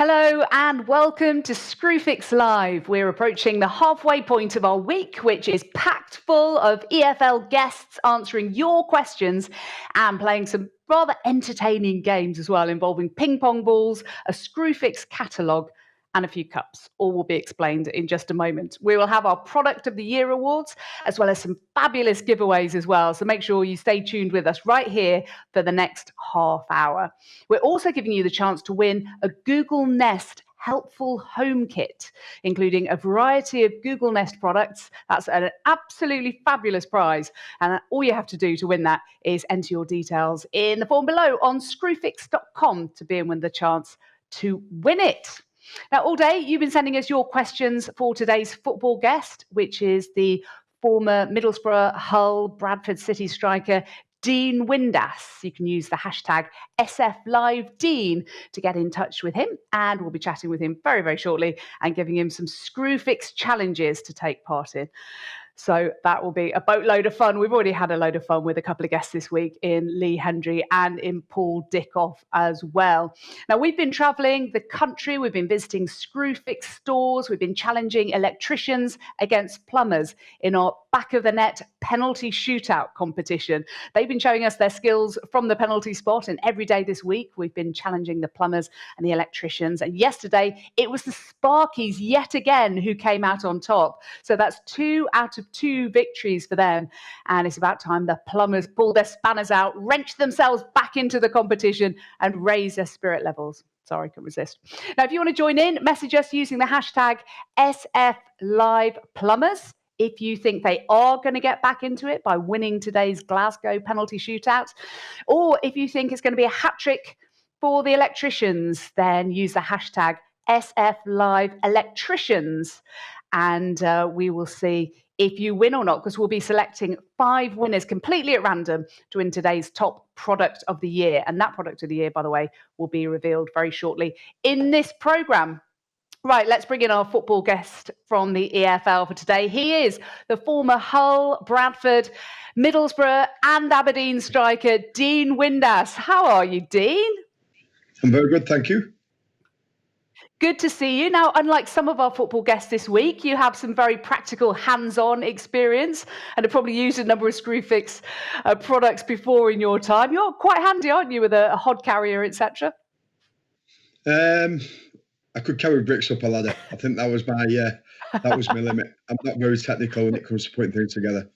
Hello and welcome to Screwfix Live. We're approaching the halfway point of our week, which is packed full of EFL guests answering your questions and playing some rather entertaining games as well, involving ping pong balls, a Screwfix catalogue, and a few cups. All will be explained in just a moment. We will have our Product of the Year awards, as well as some fabulous giveaways as well. So make sure you stay tuned with us right here for the next half hour. We're also giving you the chance to win a Google Nest helpful home kit, including a variety of Google Nest products. That's an absolutely fabulous prize. And all you have to do to win that is enter your details in the form below on screwfix.com to be in with the chance to win it. Now, all day, you've been sending us your questions for today's football guest, which is the former Middlesbrough, Hull, Bradford City striker, Dean Windass. You can use the hashtag SFLiveDean to get in touch with him, and we'll be chatting with him very, very shortly and giving him some Screwfix challenges to take part in. So that will be a boatload of fun. We've already had a load of fun with a couple of guests this week in Lee Hendry and in Paul Dickoff as well. Now, we've been travelling the country. We've been visiting Screwfix stores. We've been challenging electricians against plumbers in our back of the net penalty shootout competition. They've been showing us their skills from the penalty spot, and every day this week we've been challenging the plumbers and the electricians. And yesterday it was the Sparkies yet again who came out on top. So that's 2 out of 2 victories for them. And it's about time the plumbers pulled their spanners out, wrenched themselves back into the competition and raised their spirit levels. Sorry, couldn't resist. Now, if you want to join in, message us using the hashtag SFLivePlumbers. If you think they are going to get back into it by winning today's Glasgow penalty shootout, or if you think it's going to be a hat trick for the electricians, then use the hashtag SFLiveElectricians, and we will see if you win or not, because we'll be selecting 5 winners completely at random to win today's top product of the year. And that product of the year, by the way, will be revealed very shortly in this programme. Right, let's bring in our football guest from the EFL for today. He is the former Hull, Bradford, Middlesbrough and Aberdeen striker, Dean Windass. How are you, Dean? I'm very good, thank you. Good to see you. Now, unlike some of our football guests this week, you have some very practical hands-on experience and have probably used a number of Screwfix products before in your time. You're quite handy, aren't you, with a hod carrier, etc.? I could carry bricks up a ladder. I think that was my limit. I'm not very technical when it comes to putting things together.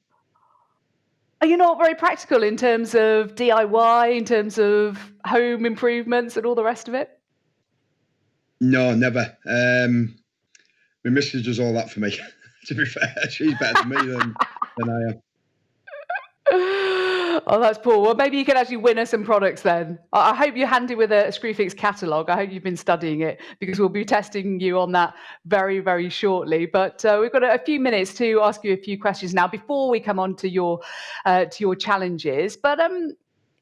Are you not very practical in terms of DIY, in terms of home improvements and all the rest of it? No, never. My missus does all that for me. To be fair, she's better than me than I am. Oh, that's poor. Well, maybe you can actually win us some products then. I hope you're handy with a Screwfix catalogue. I hope you've been studying it, because we'll be testing you on that very, very shortly. But we've got a few minutes to ask you a few questions now before we come on to your challenges. But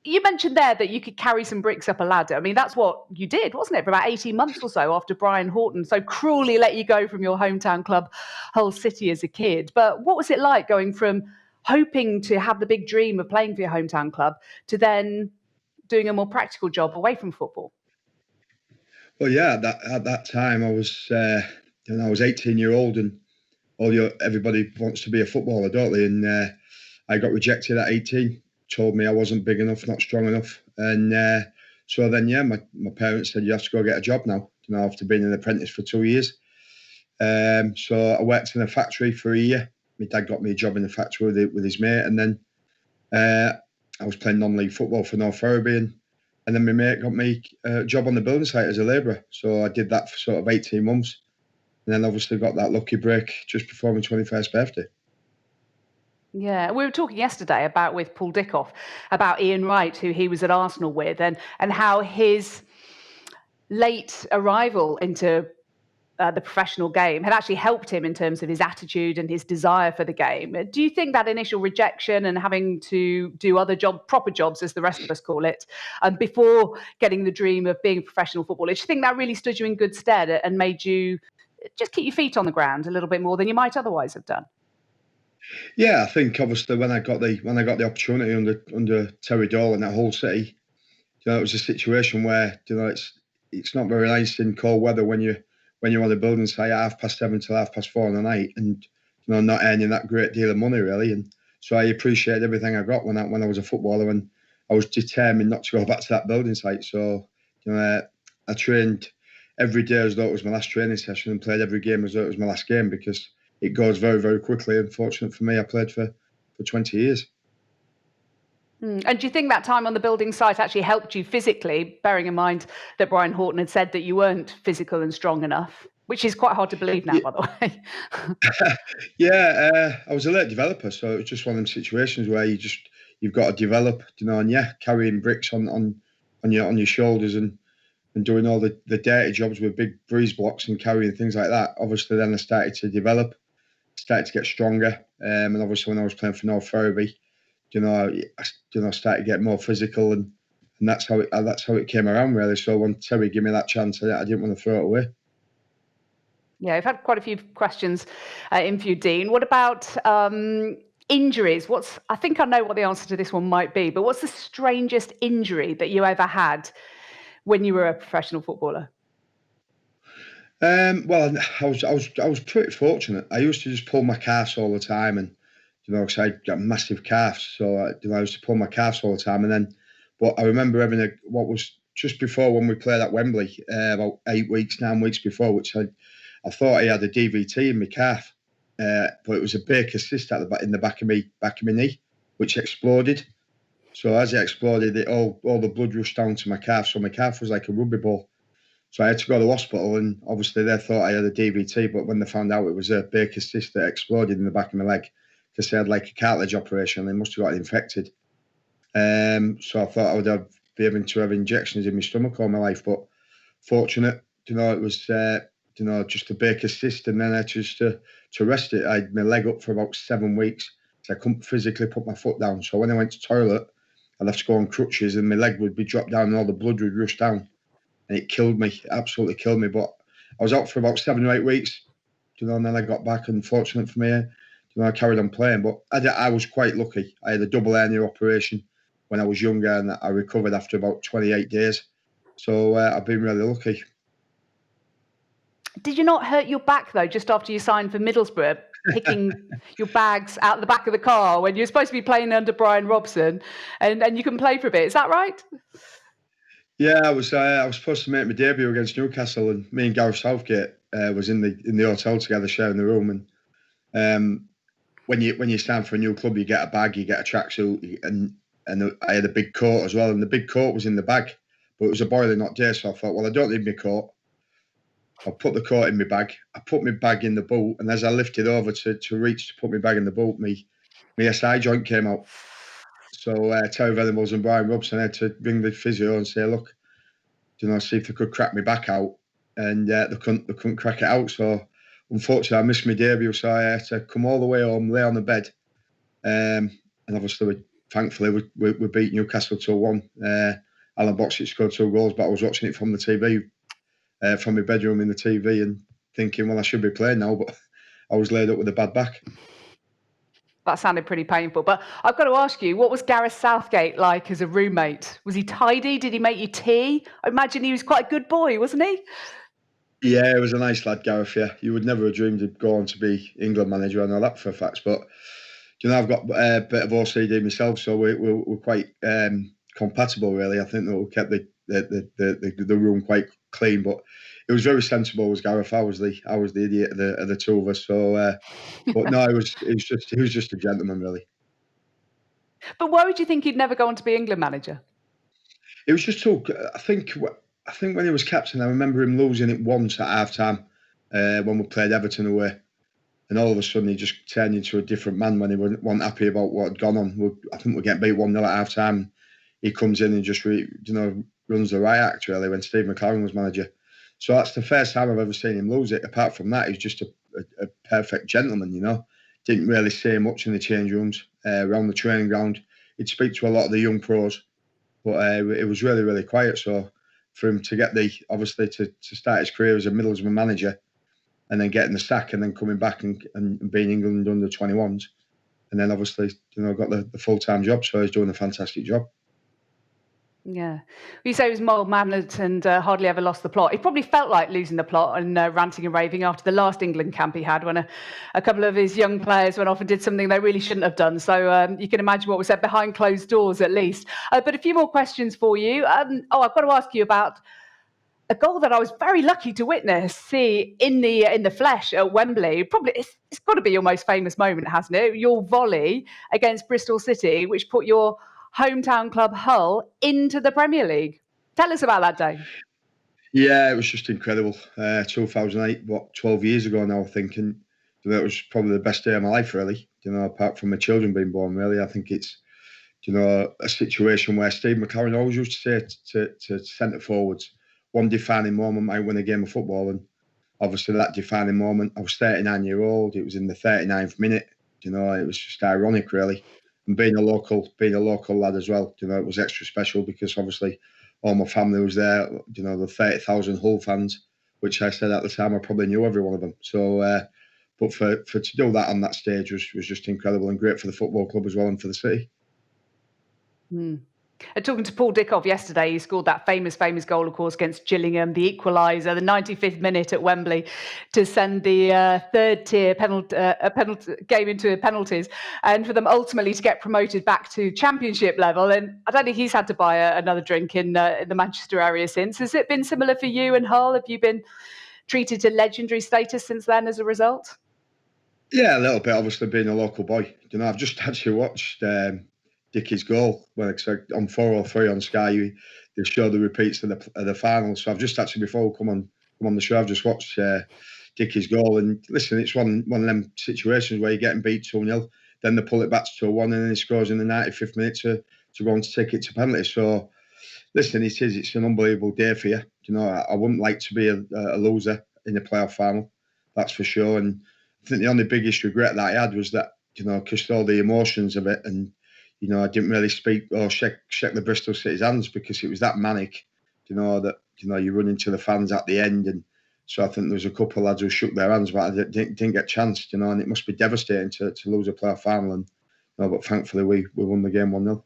you mentioned there that you could carry some bricks up a ladder. I mean, that's what you did, wasn't it, for about 18 months or so after Brian Horton so cruelly let you go from your hometown club, Hull City, as a kid. But what was it like going from hoping to have the big dream of playing for your hometown club to then doing a more practical job away from football? Well, yeah, at that time I was 18-year-old, and everybody wants to be a footballer, don't they? And I got rejected at 18. Told me I wasn't big enough, not strong enough, and so then my parents said, you have to go get a job now. After being an apprentice for 2 years, so I worked in a factory for a year. My dad got me a job in the factory with his mate, and then I was playing non-league football for North Ferriby, and then my mate got me a job on the building site as a labourer. So I did that for sort of 18 months, and then obviously got that lucky break just before my 21st birthday. Yeah, we were talking yesterday with Paul Dickoff about Ian Wright, who he was at Arsenal with, and how his late arrival into the professional game had actually helped him in terms of his attitude and his desire for the game. Do you think that initial rejection and having to do other proper jobs, as the rest of us call it, before getting the dream of being a professional footballer, do you think that really stood you in good stead and made you just keep your feet on the ground a little bit more than you might otherwise have done? Yeah, I think obviously when I got the opportunity under Terry Dolan at Hull City, it was a situation where it's not very nice in cold weather when you're on the building site at 7:30 till 4:30 in the night, and not earning that great deal of money really. And so I appreciated everything I got when I was a footballer, and I was determined not to go back to that building site. So I trained every day as though it was my last training session, and played every game as though it was my last game, because it goes very, very quickly. Unfortunately for me, I played for 20 years. And do you think that time on the building site actually helped you physically, bearing in mind that Brian Horton had said that you weren't physical and strong enough, which is quite hard to believe now, by the way? Yeah, I was a late developer, so it was just one of them situations where you've got to develop, and carrying bricks on your shoulders, and doing all the dirty jobs with big breeze blocks and carrying things like that. Obviously, then I started to develop, started to get stronger, and obviously when I was playing for North Ferriby, I started getting more physical, and that's how it came around really. So when Terry gave me that chance, I didn't want to throw it away. Yeah, I've had quite a few questions in for you, Dean. What about injuries? I think I know what the answer to this one might be, but what's the strangest injury that you ever had when you were a professional footballer? Well, I was pretty fortunate. I used to just pull my calves all the time, and because I got massive calves, so I used to pull my calves all the time. And then, but I remember having what was just before when we played at Wembley, about 9 weeks before, which I thought I had a DVT in my calf, but it was a Baker cyst in the back of my knee, which exploded. So as it exploded, all the blood rushed down to my calf. So my calf was like a rugby ball. So I had to go to the hospital, and obviously they thought I had a DVT, but when they found out it was a Baker cyst that exploded in the back of my leg, because they had like a cartilage operation, they must have got infected. So I thought I would be able to have injections in my stomach all my life, but fortunate, it was just a Baker cyst, and then I just to rest it. I had my leg up for about 7 weeks, so I couldn't physically put my foot down. So when I went to toilet, I'd have to go on crutches, and my leg would be dropped down, and all the blood would rush down. And it killed me, absolutely killed me. But I was out for about 7 or 8 weeks, and then I got back. And fortunate for me, I carried on playing. But I was quite lucky. I had a double hernia operation when I was younger, and I recovered after about 28 days. So I've been really lucky. Did you not hurt your back, though, just after you signed for Middlesbrough, picking your bags out the back of the car when you're supposed to be playing under Brian Robson, and you can play for a bit? Is that right? Yeah, I was supposed to make my debut against Newcastle, and me and Gareth Southgate was in the hotel together, sharing the room. And when you stand for a new club, you get a bag, you get a tracksuit, and I had a big coat as well, and the big coat was in the bag, but it was a boiling hot day, so I thought, well, I don't need my coat. I'll put the coat in my bag. I put my bag in the boot, and as I lifted over to reach to put my bag in the boot, my SI joint came out. So Terry Venables and Brian Robson had to ring the physio and say, look, see if they could crack me back out, and they couldn't crack it out. So unfortunately, I missed my debut, so I had to come all the way home, lay on the bed, and obviously, thankfully, we beat Newcastle 2-1. Alan Boxic scored 2 goals, but I was watching it from the TV, from my bedroom in the TV, and thinking, well, I should be playing now, but I was laid up with a bad back. That sounded pretty painful. But I've got to ask you, what was Gareth Southgate like as a roommate? Was he tidy? Did he make you tea? I imagine he was quite a good boy, wasn't he? Yeah, he was a nice lad, Gareth. Yeah, you would never have dreamed he'd go on to be England manager. I know that for a fact. But I've got a bit of OCD myself, so we're quite compatible, really. I think that we kept the room quite clean, but it was very sensible. Was Gareth? I was the idiot of the two of us. So, but no, he was just a gentleman, really. But why would you think he'd never go on to be England manager? It was just too. I think when he was captain, I remember him losing it once at half time when we played Everton away, and all of a sudden he just turned into a different man when he wasn't happy about what had gone on. I think we get beat 1-0 at half time. He comes in and just runs the riot act, really, when Steve McLaren was manager. So that's the first time I've ever seen him lose it. Apart from that, he's just a perfect gentleman, Didn't really say much in the change rooms, around the training ground. He'd speak to a lot of the young pros, but it was really, really quiet. So for him to get obviously to start his career as a Middlesbrough manager, and then getting the sack, and then coming back and being England under 21s, and then obviously got the full-time job. So he's doing a fantastic job. Yeah. You say he was mild-mannered and hardly ever lost the plot. It probably felt like losing the plot and ranting and raving after the last England camp he had when a couple of his young players went off and did something they really shouldn't have done. So you can imagine what was said behind closed doors, at least. But a few more questions for you. I've got to ask you about a goal that I was very lucky to see in the flesh at Wembley. Probably it's got to be your most famous moment, hasn't it? Your volley against Bristol City, which put your hometown club Hull into the Premier League. Tell us about that day. Yeah, it was just incredible. 2008, 12 years ago now, I think, and it was probably the best day of my life, really. Apart from my children being born, really. I think it's, a situation where Steve McLaren always used to say to centre forwards, one defining moment might win a game of football, and obviously that defining moment, I was 39-year-old. It was in the 39th minute. It was just ironic, really. And being a local lad as well, it was extra special because obviously all my family was there. The 30,000 Hull fans, which I said at the time I probably knew every one of them. So, but for to do that on that stage was just incredible and great for the football club as well and for the city. Talking to Paul Dickov yesterday, he scored that famous goal, of course, against Gillingham, the equaliser, the 95th minute at Wembley, to send the third-tier penalty game into penalties, and for them ultimately to get promoted back to Championship level. And I don't think he's had to buy another drink in the Manchester area since. Has it been similar for you and Hull? Have you been treated to legendary status since then as a result? Yeah, a little bit. Obviously, being a local boy, I've just actually watched Dickie's goal on 403 on Sky. They show the repeats of the final. So I've just actually, before we come on the show, I've just watched Dickie's goal. And listen, it's one of them situations where you're getting beat 2-0, then they pull it back to 2-1, and then he scores in the 95th minute to go on to take it to penalty. So listen, it's an unbelievable day for you. I wouldn't like to be a loser in the playoff final, that's for sure. And I think the only biggest regret that I had was that, because all the emotions of it, and I didn't really speak or shake the Bristol City's hands because it was that manic, that you run into the fans at the end. And so I think there was a couple of lads who shook their hands, but I didn't get a chance, and it must be devastating to lose a playoff final. And but thankfully we won the game 1-0.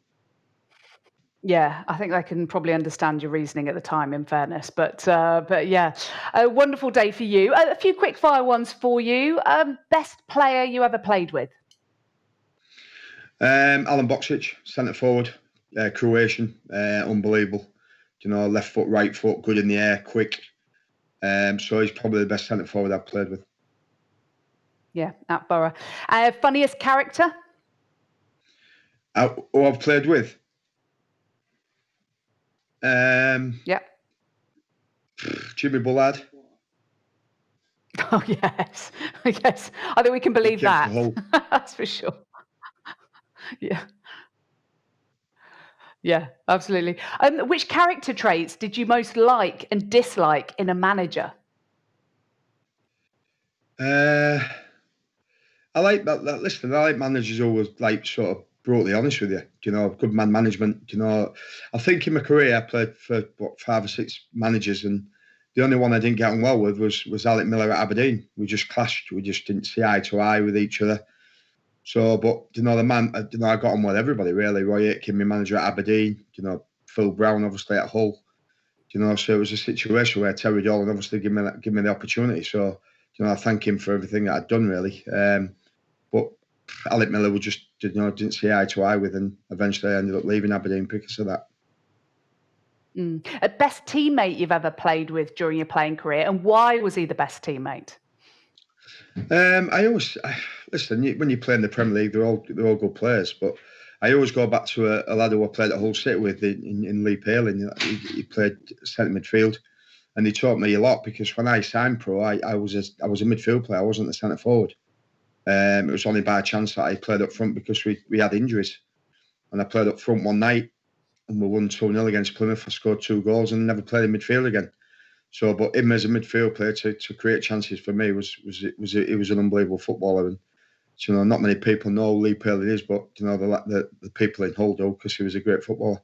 Yeah, I think I can probably understand your reasoning at the time, in fairness. But yeah, a wonderful day for you. A few quick fire ones for you. Best player you ever played with? Alan Boksic, centre forward, Croatian, unbelievable. Left foot, right foot, good in the air, quick. So he's probably the best centre forward I've played with. Yeah, at Borough. Funniest character? Who I've played with? Yeah. Jimmy Bullard. Oh yes, yes. I think we can believe that. That's for sure. Yeah. Yeah, absolutely. Which character traits did you most like and dislike in a manager? I like that. Listen, I like managers who always sort of brutally honest with you. Good man management. I think in my career I played for 5 or 6 managers, and the only one I didn't get on well with was Alec Miller at Aberdeen. We just clashed. We just didn't see eye to eye with each other. So, but the man, I got on with everybody really. Roy Aitken, my manager at Aberdeen. Phil Brown, obviously at Hull. So it was a situation where Terry Dolan obviously give me the opportunity. So, I thank him for everything that I'd done really. But Alec Miller we just didn't see eye to eye with, and eventually I ended up leaving Aberdeen because of that. Best teammate you've ever played with during your playing career, and why was he the best teammate? Listen, when you play in the Premier League, they're all good players, but I always go back to a lad who I played at Hull City with in Lee Paling. He played centre midfield, and he taught me a lot because when I signed pro, I was a midfield player. I wasn't a centre forward. It was only by chance that I played up front because we had injuries, and I played up front one night, and we won 2-0 against Plymouth. I scored 2 goals and never played in midfield again. So, but him as a midfield player to create chances for me was an unbelievable footballer. And not many people know Lee Paling is, but the people in Hull do because he was a great footballer.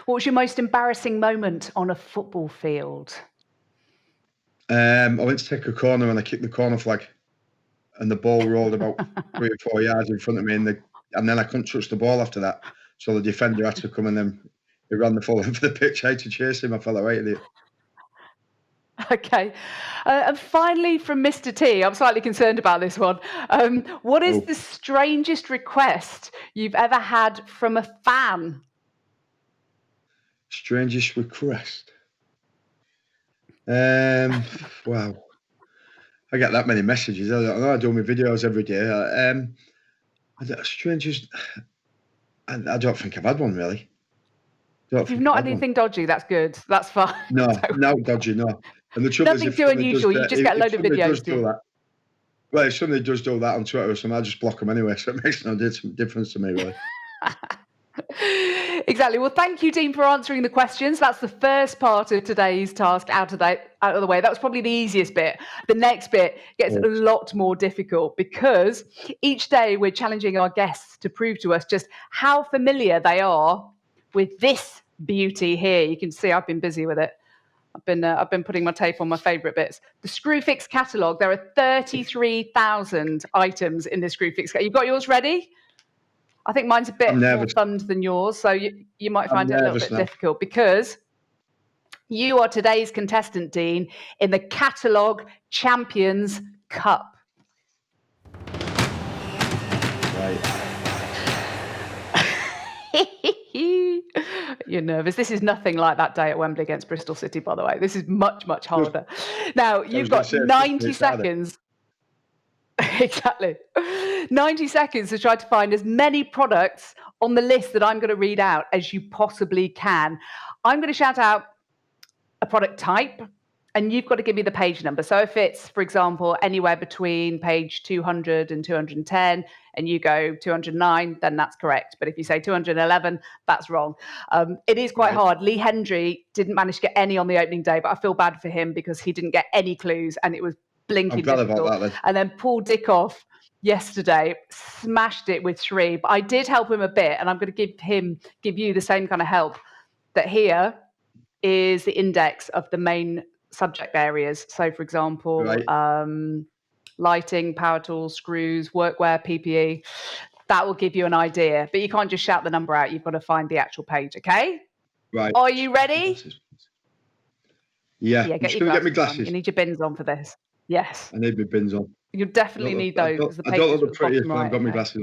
What was your most embarrassing moment on a football field? I went to take a corner and I kicked the corner flag, and the ball rolled about 3 or 4 yards in front of me, and then I couldn't touch the ball after that. So the defender had to come and then he ran the full length of the pitch. I had to chase him. I felt like it. Okay. And finally, from Mr. T, I'm slightly concerned about this one. What is the strangest request you've ever had from a fan? Strangest request? Wow. I get that many messages. I don't know. I do my videos every day. Strangest... I don't think I've had one, really. If you've not had anything dodgy, that's good. That's fine. No, no dodgy, no. And the trouble Nothing too unusual. You just get a load of videos. Well, if somebody does do that on Twitter or something, I just block them anyway, so it makes no difference to me, really. Exactly. Well, thank you, Dean, for answering the questions. That's the first part of today's task out of the way. That was probably the easiest bit. The next bit gets a lot more difficult because each day we're challenging our guests to prove to us just how familiar they are with this beauty here. You can see I've been busy with it. I've been putting my tape on my favourite bits. The Screwfix catalogue. There are 33,000 items in the Screwfix. You've got yours ready? I think mine's a bit more thumbed than yours, so you might find it a little bit difficult because you are today's contestant, Dean, in the Catalogue Champions Cup. Right. You're nervous. This is nothing like that day at Wembley against Bristol City, by the way. This is much, much harder. Now, you've got 90 seconds. Exactly. 90 seconds to try to find as many products on the list that I'm going to read out as you possibly can. I'm going to shout out a product type, and you've got to give me the page number. So if it's, for example, anywhere between page 200 and 210, and you go 209, then that's correct. But if you say 211, that's wrong. It is quite hard. Lee Hendry didn't manage to get any on the opening day, but I feel bad for him because he didn't get any clues, and it was blinking difficult. About that, then. And then Paul Dickoff yesterday smashed it with 3. But I did help him a bit, and I'm going to give you the same kind of help. That here is the index of the main subject areas. So, for example, lighting, power tools, screws, workwear, PPE. That will give you an idea. But you can't just shout the number out. You've got to find the actual page, okay? Right. Are you ready? Yeah. I'm just going to get my glasses. You need your bins on for this. Yes. I need my bins on. You definitely need those because the page I don't look the prettiest, but I've got my glasses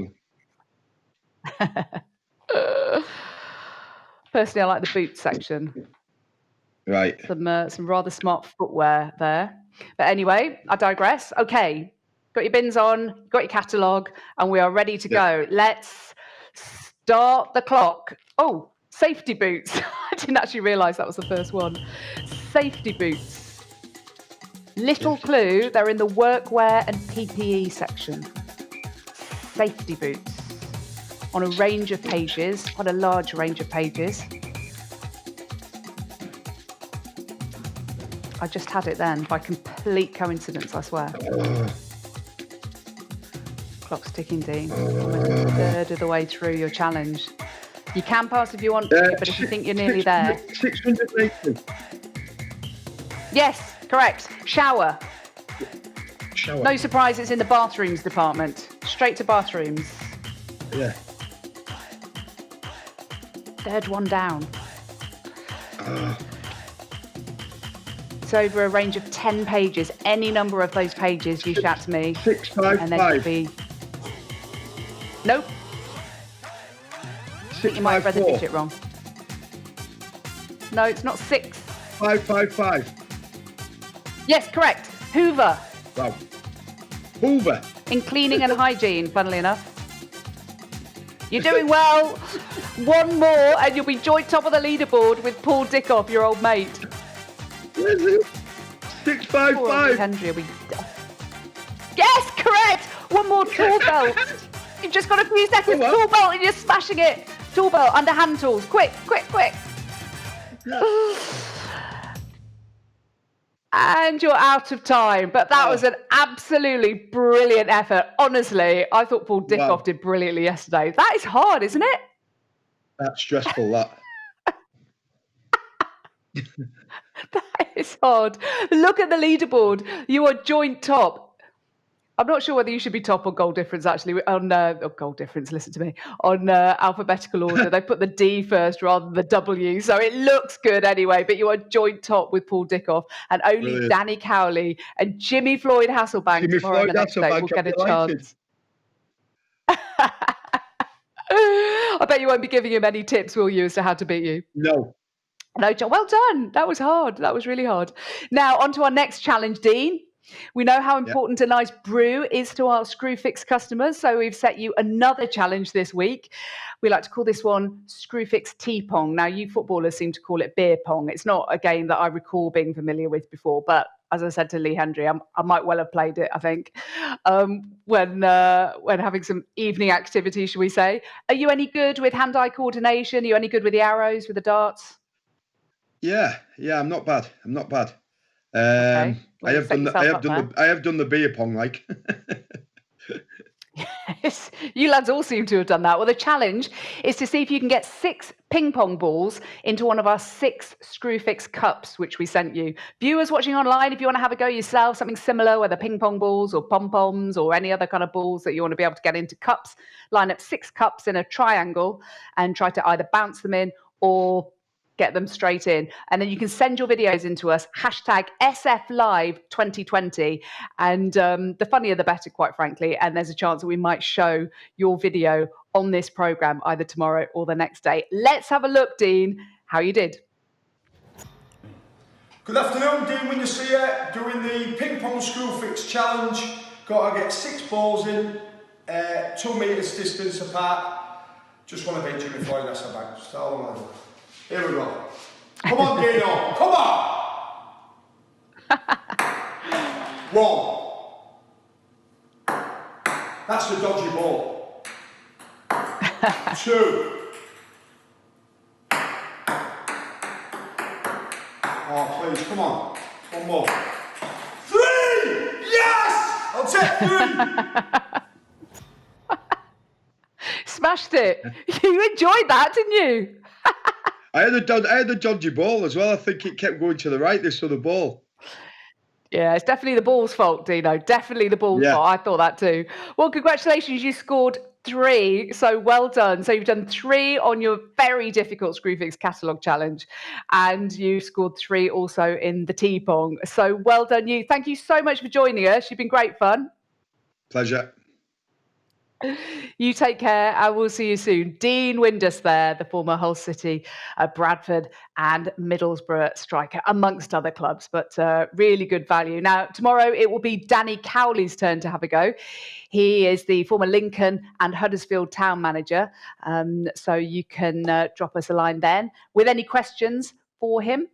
on. Personally, I like the boots section. Right. Some rather smart footwear there. But anyway, I digress. Okay. Got your bins on, got your catalogue, and we are ready to go. Let's start the clock. Oh, safety boots. I didn't actually realise that was the first one. Safety boots. Little clue, they're in the workwear and PPE section. Safety boots. On a range of pages, quite a large range of pages. I just had it then, by complete coincidence, I swear. Clock's ticking, Dean. Almost a third of the way through your challenge. You can pass if you want to, but if you think you're nearly there. 680. Yes, correct. Shower. Shower. No surprise, it's in the bathrooms department. Straight to bathrooms. Yeah. Third one down. It's over a range of 10 pages. Any number of those pages, you shout to me. 655. And then it'll be... Nope. I think you might have read the digit wrong. No, it's not 6. 555. Yes, correct. Hoover. Wow. Hoover. In cleaning and hygiene, funnily enough. You're doing well. One more and you'll be joint top of the leaderboard with Paul Dickoff, your old mate. Where's it? 655. Henry will be... Yes, correct. One more tool belt. You've just got a few seconds. Tool belt and you're smashing it. Tool belt under hand tools. Quick, quick, quick. And you're out of time. But that was an absolutely brilliant effort. Honestly, I thought Paul Dickoff did brilliantly yesterday. That is hard, isn't it? That's stressful, that. That is hard. Look at the leaderboard. You are joint top. I'm not sure whether you should be top on goal difference, actually. On goal difference, listen to me. On alphabetical order, they put the D first rather than the W. So it looks good anyway, but you are joint top with Paul Dickoff. And only Brilliant. Danny Cowley and Jimmy Floyd Hasselbank Jimmy tomorrow and Floyd the next day Hasselbank, will get a I'll be chance. I bet you won't be giving him any tips, will you, as to how to beat you? No. No, well done. That was hard. That was really hard. Now, on to our next challenge, Dean. We know how important a nice brew is to our Screwfix customers, so we've set you another challenge this week. We like to call this one Screwfix Tea Pong. Now, you footballers seem to call it beer pong. It's not a game that I recall being familiar with before, but as I said to Lee Hendry, I might well have played it, I think, when having some evening activity, shall we say. Are you any good with hand-eye coordination? Are you any good with the arrows, with the darts? Yeah, I'm not bad. Okay. I have done the beer pong, like. Yes, you lads all seem to have done that. Well, the challenge is to see if you can get 6 ping pong balls into one of our 6 Screwfix cups, which we sent you. Viewers watching online, if you want to have a go yourself, something similar, whether ping pong balls or pom-poms or any other kind of balls that you want to be able to get into cups, line up 6 cups in a triangle and try to either bounce them in or get them straight in. And then you can send your videos into us, hashtag SFLive2020. And the funnier the better, quite frankly. And there's a chance that we might show your video on this programme either tomorrow or the next day. Let's have a look, Dean, how you did. Good afternoon, Dean Windass here, doing the ping pong Screwfix challenge. Got to get 6 balls in, 2 metres distance apart. Just want to beat Jimmy Floyd Hasselbank. Just all I want to do. Here we go. Come on, Dino. Come on. 1. That's the dodgy ball. 2. Oh, please, come on. 1 more. 3! Yes! I'll take 3! Smashed it. You enjoyed that, didn't you? I had a dodgy ball as well. I think it kept going to the right, this other ball. Yeah, it's definitely the ball's fault, Dino. Definitely the ball's fault. I thought that too. Well, congratulations. You scored 3. So well done. So you've done 3 on your very difficult Screwfix catalogue challenge. And you scored 3 also in the tea pong. So well done you. Thank you so much for joining us. You've been great fun. Pleasure. You take care. I will see you soon. Dean Windass there, the former Hull City, Bradford and Middlesbrough striker, amongst other clubs, but really good value. Now, tomorrow it will be Danny Cowley's turn to have a go. He is the former Lincoln and Huddersfield town manager. So you can drop us a line then with any questions for him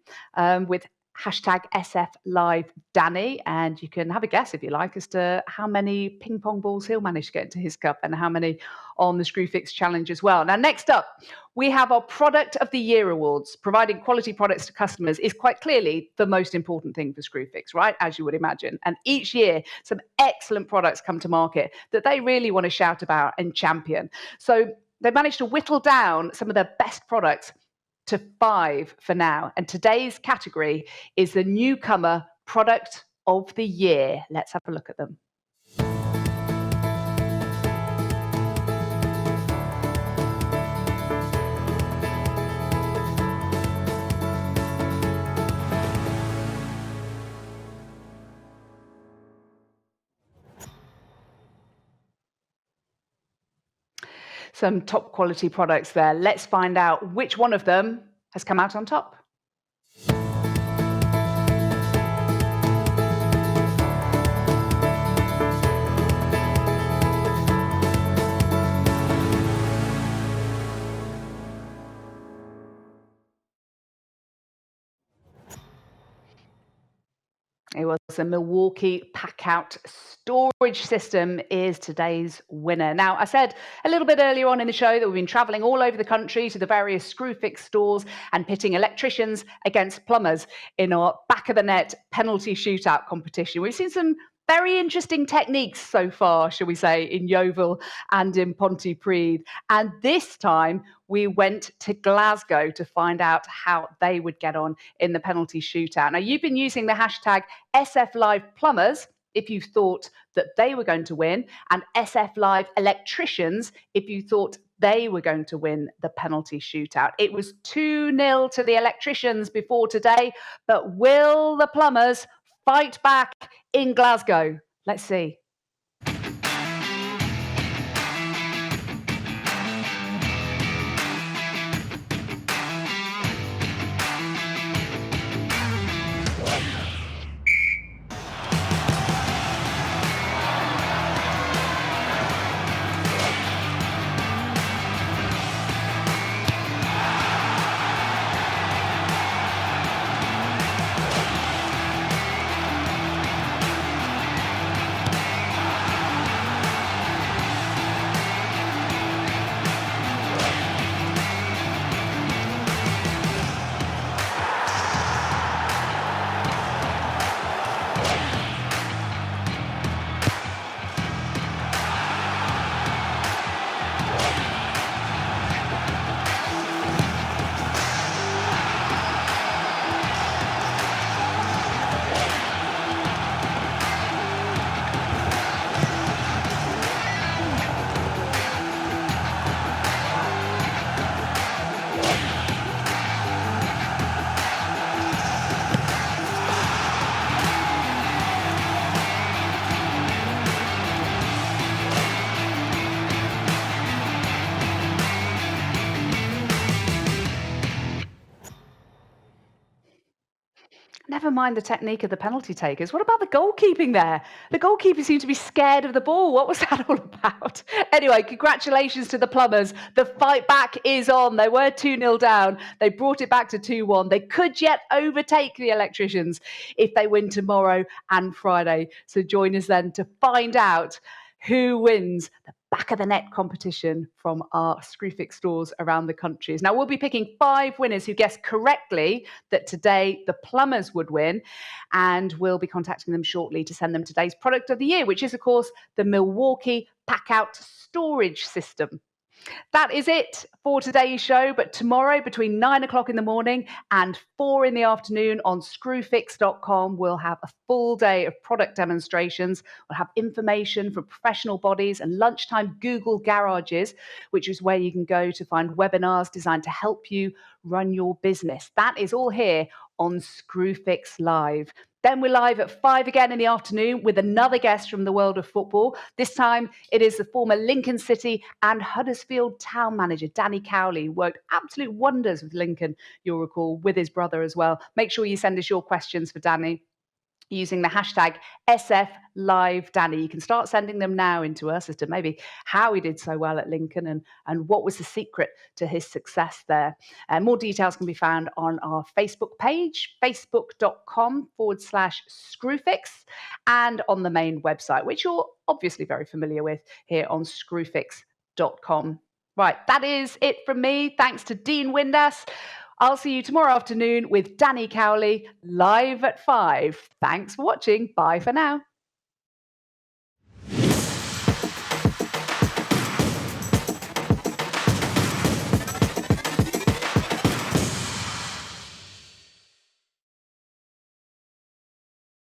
with hashtag SFLiveDanny, and you can have a guess if you like as to how many ping pong balls he'll manage to get into his cup and how many on the Screwfix challenge as well. Now, next up, we have our Product of the Year awards. Providing quality products to customers is quite clearly the most important thing for Screwfix, right? As you would imagine. And each year, some excellent products come to market that they really want to shout about and champion. So they managed to whittle down some of their best products to 5 for now. And today's category is the newcomer Product of the Year. Let's have a look at them. Some top quality products there. Let's find out which one of them has come out on top. It was a Milwaukee Packout storage system is today's winner. Now, I said a little bit earlier on in the show that we've been traveling all over the country to the various Screwfix stores and pitting electricians against plumbers in our back of the net penalty shootout competition. We've seen some very interesting techniques so far, shall we say, in Yeovil and in Pontypridd. And this time we went to Glasgow to find out how they would get on in the penalty shootout. Now, you've been using the hashtag SFLivePlumbers if you thought that they were going to win, and SF Live Electricians if you thought they were going to win the penalty shootout. It was 2-0 to the Electricians before today, but will the Plumbers fight back in Glasgow? Let's see. Never mind the technique of the penalty takers. What about the goalkeeping there? The goalkeeper seemed to be scared of the ball. What was that all about? Anyway, congratulations to the Plumbers. The fight back is on. They were 2-0 down. They brought it back to 2-1. They could yet overtake the Electricians if they win tomorrow and Friday. So join us then to find out who wins the back of the net competition from our Screwfix stores around the country. Now, we'll be picking 5 winners who guessed correctly that today the Plumbers would win, and we'll be contacting them shortly to send them today's product of the year, which is, of course, the Milwaukee Pack-Out Storage System. That is it for today's show, but tomorrow between 9 o'clock in the morning and 4 in the afternoon on screwfix.com, we'll have a full day of product demonstrations. We'll have information from professional bodies and lunchtime Google garages, which is where you can go to find webinars designed to help you run your business. That is all here on Screwfix Live. Then we're live at 5 again in the afternoon with another guest from the world of football. This time it is the former Lincoln City and Huddersfield town manager, Danny Cowley, who worked absolute wonders with Lincoln, you'll recall, with his brother as well. Make sure you send us your questions for Danny using the hashtag SFLiveDanny. You can start sending them now into us as to maybe how he did so well at Lincoln and what was the secret to his success there. More details can be found on our Facebook page, facebook.com/Screwfix, and on the main website, which you're obviously very familiar with here on Screwfix.com. Right, that is it from me. Thanks to Dean Windass. I'll see you tomorrow afternoon with Danny Cowley live at 5. Thanks for watching. Bye for now.